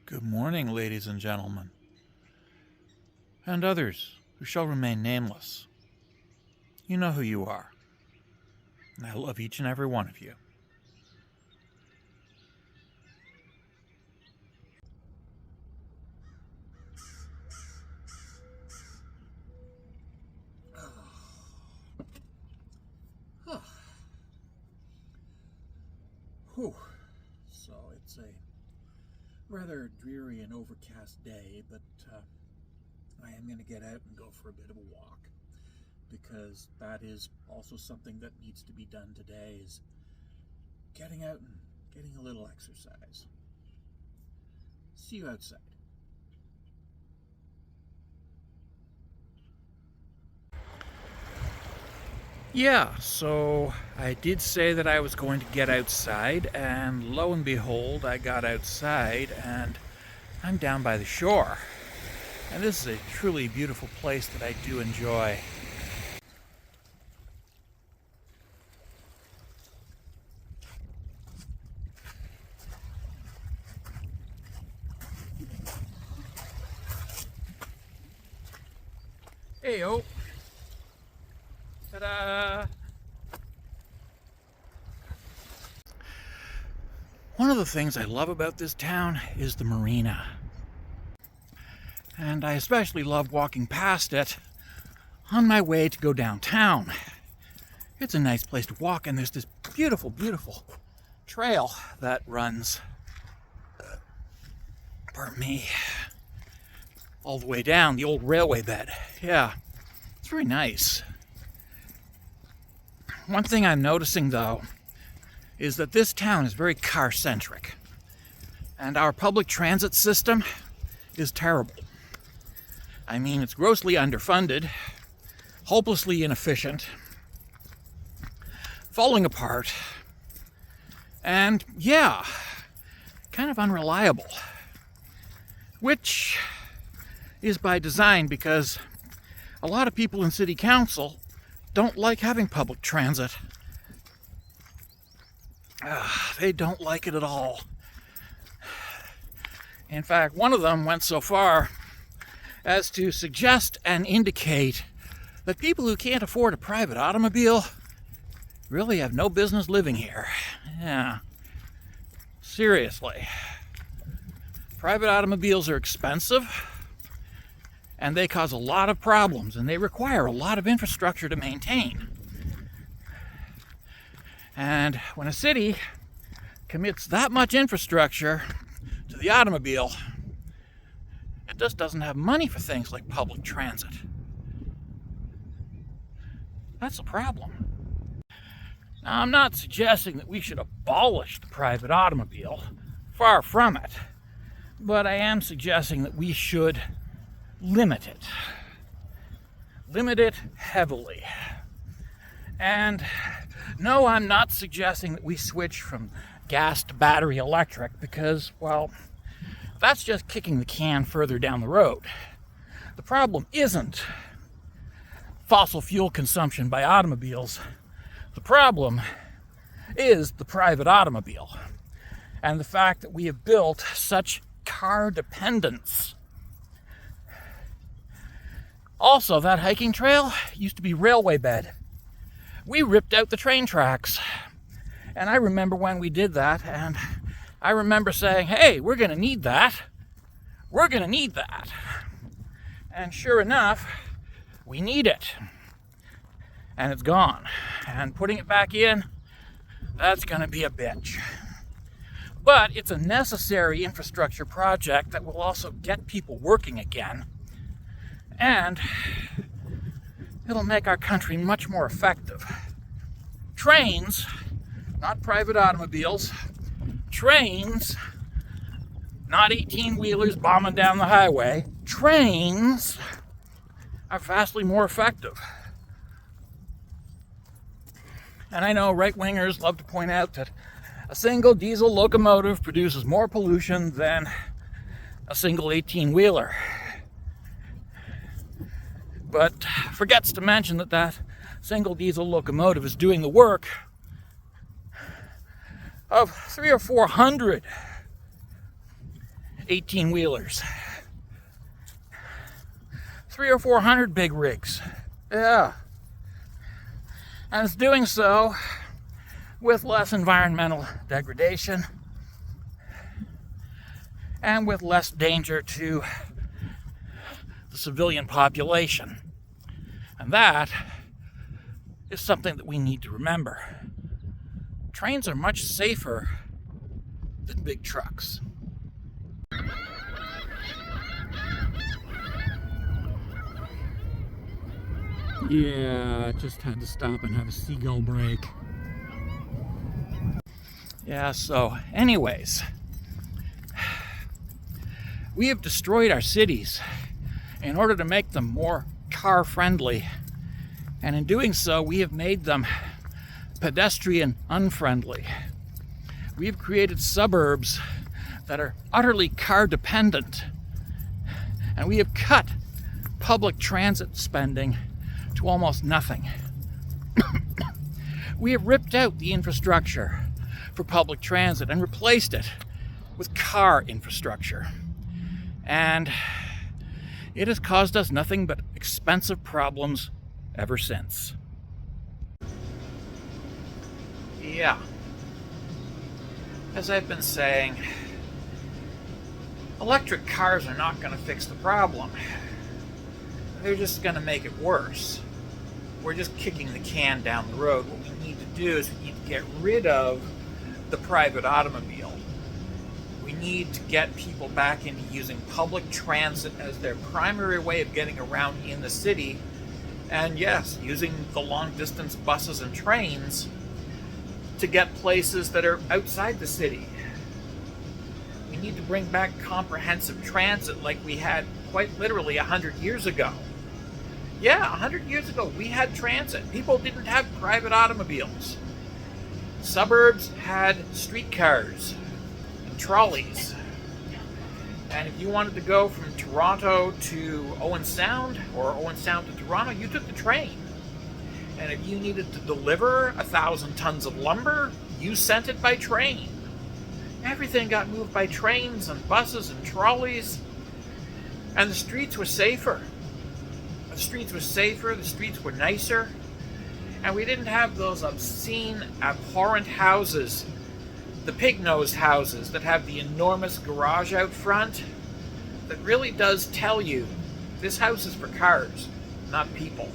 Good morning, ladies and gentlemen, and others who shall remain nameless. You know who you are, and I love each and every one of you. Whew. So it's a rather dreary and overcast day, but I am going to get out and go for a bit of a walk, because that is also something that needs to be done today, is getting out and getting a little exercise. See you outside. Yeah, so I did say that I was going to get outside, and lo and behold, I got outside and I'm down by the shore. And this is a truly beautiful place that I do enjoy. Hey-o. Ta-da! One of the things I love about this town is the marina. And I especially love walking past it on my way to go downtown. It's a nice place to walk, and there's this beautiful, beautiful trail that runs, pardon me, all the way down the old railway bed. Yeah, it's very nice. One thing I'm noticing, though, is that this town is very car-centric, and our public transit system is terrible. I mean, it's grossly underfunded, hopelessly inefficient, falling apart, and yeah, kind of unreliable, which is by design, because a lot of people in city council don't like having public transit. They don't like it at all. In fact, one of them went so far as to suggest and indicate that people who can't afford a private automobile really have no business living here. Yeah. Seriously. Private automobiles are expensive, and they cause a lot of problems, and they require a lot of infrastructure to maintain. And when a city commits that much infrastructure to the automobile, it just doesn't have money for things like public transit. That's a problem. Now, I'm not suggesting that we should abolish the private automobile. Far from it. But I am suggesting that we should limit it. Limit it heavily. And no, I'm not suggesting that we switch from gas to battery electric, because, well, that's just kicking the can further down the road. The problem isn't fossil fuel consumption by automobiles. The problem is the private automobile, and the fact that we have built such car dependence. Also, that hiking trail used to be railway bed. We ripped out the train tracks. And I remember when we did that, and I remember saying, hey, we're going to need that. We're going to need that. And sure enough, we need it. And it's gone. And putting it back in, that's going to be a bitch. But it's a necessary infrastructure project that will also get people working again. And it'll make our country much more effective. Trains, not private automobiles, trains, not 18-wheelers bombing down the highway, trains are vastly more effective. And I know right-wingers love to point out that a single diesel locomotive produces more pollution than a single 18-wheeler. But forgets to mention that that single diesel locomotive is doing the work of 300 or 400 18-wheelers. 300 or 400 big rigs. Yeah. And it's doing so with less environmental degradation and with less danger to the civilian population. And that is something that we need to remember. Trains are much safer than big trucks. Yeah, just had to stop and have a seagull break. Yeah, so anyways, we have destroyed our cities in order to make them more car friendly. And in doing so, we have made them pedestrian unfriendly. We've created suburbs that are utterly car dependent. And we have cut public transit spending to almost nothing. We have ripped out the infrastructure for public transit and replaced it with car infrastructure. And it has caused us nothing but expensive problems ever since. Yeah. As I've been saying, electric cars are not going to fix the problem. They're just going to make it worse. We're just kicking the can down the road. What we need to do is we need to get rid of the private automobile. We need to get people back into using public transit as their primary way of getting around in the city. And yes, using the long distance buses and trains to get places that are outside the city. We need to bring back comprehensive transit like we had quite literally 100 years ago. Yeah, 100 years ago we had transit. People didn't have private automobiles. Suburbs had streetcars and trolleys. And if you wanted to go from Toronto to Owen Sound or Owen Sound to Toronto, you took the train. And if you needed to deliver 1,000 tons of lumber, you sent it by train. Everything got moved by trains and buses and trolleys. And the streets were safer. The streets were safer, the streets were nicer. And we didn't have those obscene, abhorrent houses, the pig-nosed houses that have the enormous garage out front that really does tell you this house is for cars, not people.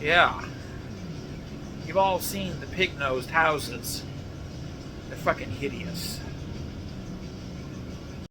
Yeah. You've all seen the pig-nosed houses. They're fucking hideous.